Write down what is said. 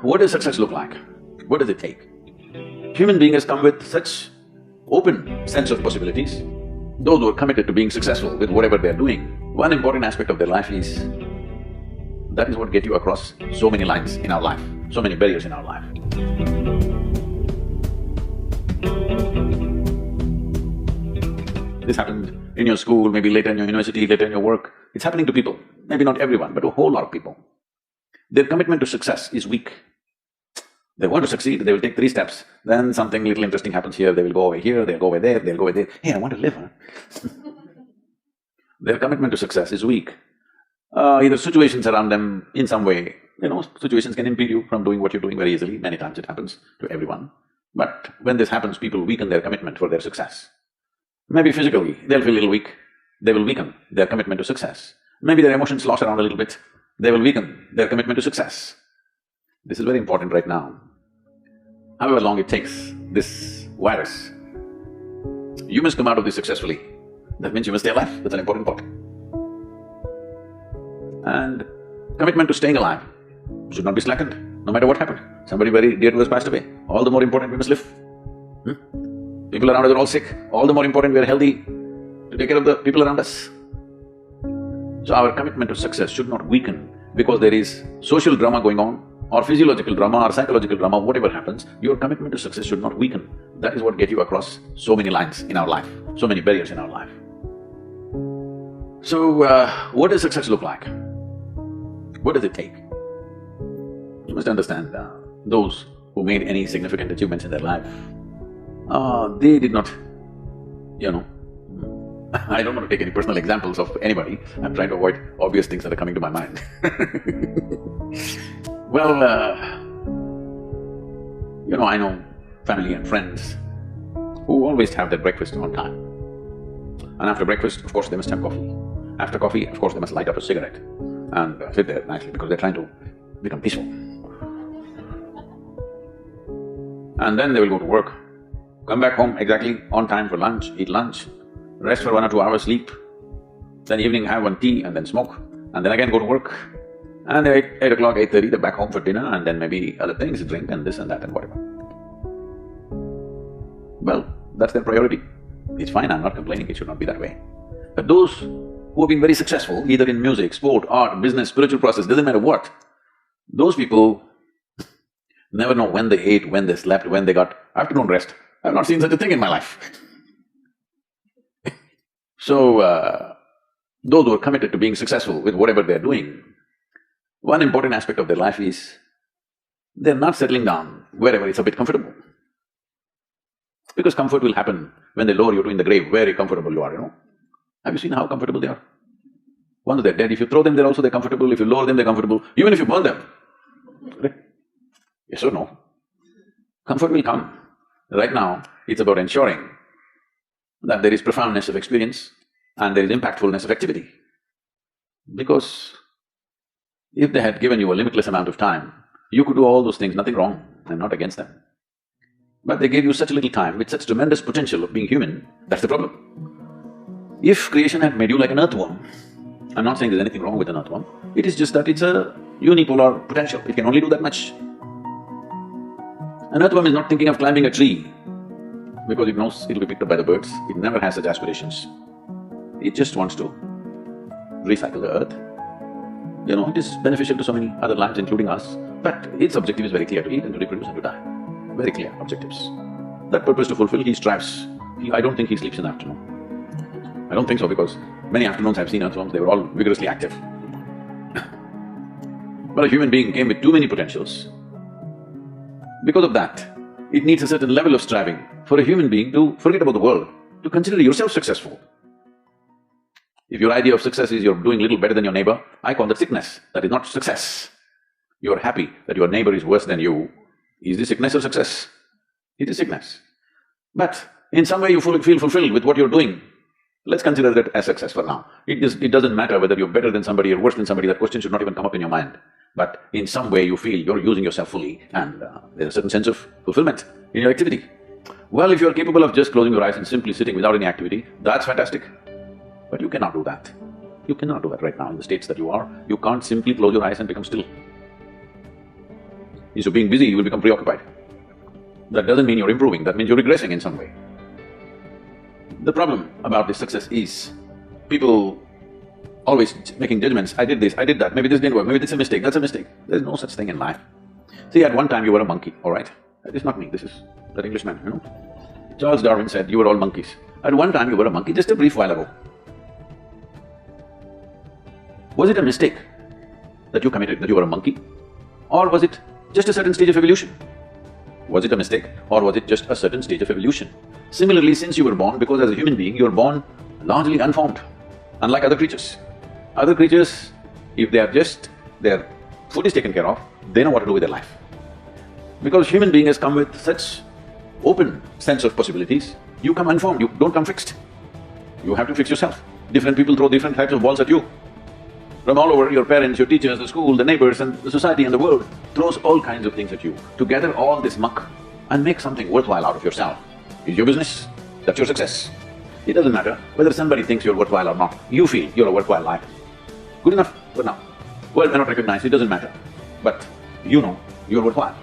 What does success look like? What does it take? Human being has come with such open sense of possibilities. Those who are committed to being successful with whatever they're doing, one important aspect of their life is, that is what get you across so many lines in our life, so many barriers in our life. This happened in your school, maybe later in your university, later in your work. It's happening to people, maybe not everyone, but a whole lot of people. Their commitment to success is weak. They want to succeed, they will take 3 steps, then something little interesting happens here, they will go over here, they'll go over there, they'll go over there. Hey, I want to live, huh? Their commitment to success is weak. Either situations around them in some way, situations can impede you from doing what you're doing very easily. Many times it happens to everyone. But when this happens, people weaken their commitment for their success. Maybe physically, they'll feel a little weak, they will weaken their commitment to success. Maybe their emotions slosh around a little bit, they will weaken their commitment to success. This is very important right now. However long it takes, this virus, you must come out of this successfully. That means you must stay alive, that's an important part. And commitment to staying alive should not be slackened, no matter what happened. Somebody very dear to us passed away, all the more important we must live. People around us are all sick, all the more important we are healthy to take care of the people around us. So our commitment to success should not weaken because there is social drama going on, or physiological drama or psychological drama, whatever happens, your commitment to success should not weaken. That is what gets you across so many lines in our life, so many barriers in our life. So, what does success look like? What does it take? You must understand, those who made any significant achievements in their life, they did not, I don't want to take any personal examples of anybody, I'm trying to avoid obvious things that are coming to my mind. Well, I know family and friends who always have their breakfast on time. And after breakfast, of course, they must have coffee. After coffee, of course, they must light up a cigarette and sit there nicely because they're trying to become peaceful. And then they will go to work, come back home exactly on time for lunch, eat lunch, rest for 1 or 2 hours, sleep, then evening have one tea and then smoke, and then again go to work. And at 8 o'clock, 8:30, they're back home for dinner and then maybe other things, drink and this and that and whatever. Well, that's their priority. It's fine, I'm not complaining, it should not be that way. But those who have been very successful, either in music, sport, art, business, spiritual process, doesn't matter what, those people never know when they ate, when they slept, when they got afternoon rest. I've not seen such a thing in my life. So, those who are committed to being successful with whatever they're doing, one important aspect of their life is, they're not settling down wherever it's a bit comfortable. Because comfort will happen when they lower you to in the grave, very comfortable you are, Have you seen how comfortable they are? Once they're dead, if you throw them there also they're comfortable, if you lower them they're comfortable, even if you burn them. Yes or no? Comfort will come. Right now, it's about ensuring that there is profoundness of experience and there is impactfulness of activity. Because if they had given you a limitless amount of time, you could do all those things, nothing wrong, I'm not against them. But they gave you such little time with such tremendous potential of being human, that's the problem. If creation had made you like an earthworm, I'm not saying there's anything wrong with an earthworm, it is just that it's a unipolar potential, it can only do that much. An earthworm is not thinking of climbing a tree because it knows it'll be picked up by the birds, it never has such aspirations. It just wants to recycle the earth. It is beneficial to so many other lives, including us, but its objective is very clear, to eat and to reproduce and to die. Very clear objectives. That purpose to fulfill, he strives. I don't think he sleeps in the afternoon. I don't think so, because many afternoons I've seen earthworms, they were all vigorously active. But a human being came with too many potentials. Because of that, it needs a certain level of striving for a human being to forget about the world, to consider yourself successful. If your idea of success is you're doing little better than your neighbor, I call that sickness, that is not success. You're happy that your neighbor is worse than you. Is this sickness or success? It is sickness. But in some way you feel fulfilled with what you're doing. Let's consider that as success for now. It doesn't matter whether you're better than somebody or worse than somebody, that question should not even come up in your mind. But in some way you feel you're using yourself fully and there's a certain sense of fulfillment in your activity. Well, if you're capable of just closing your eyes and simply sitting without any activity, that's fantastic. But you cannot do that. You cannot do that right now in the states that you are. You can't simply close your eyes and become still. Instead of being busy, you will become preoccupied. That doesn't mean you're improving, that means you're regressing in some way. The problem about this success is people always making judgments. I did this, I did that, maybe this didn't work, maybe this is a mistake, that's a mistake. There's no such thing in life. See, at one time you were a monkey, all right? It's not me, this is that Englishman, you know. Charles Darwin said you were all monkeys. At one time you were a monkey, just a brief while ago. Was it a mistake that you committed, that you were a monkey? Or was it just a certain stage of evolution? Was it a mistake or was it just a certain stage of evolution? Similarly, since you were born, because as a human being, you are born largely unformed, unlike other creatures. Other creatures, if they are just… their food is taken care of, they know what to do with their life. Because human being has come with such open sense of possibilities, you come unformed, you don't come fixed. You have to fix yourself. Different people throw different types of balls at you. From all over, your parents, your teachers, the school, the neighbors and the society and the world throws all kinds of things at you. To gather all this muck and make something worthwhile out of yourself is your business, that's your success. It doesn't matter whether somebody thinks you're worthwhile or not, you feel you're a worthwhile life. Good enough for now. World may not recognize, it doesn't matter. But you know you're worthwhile.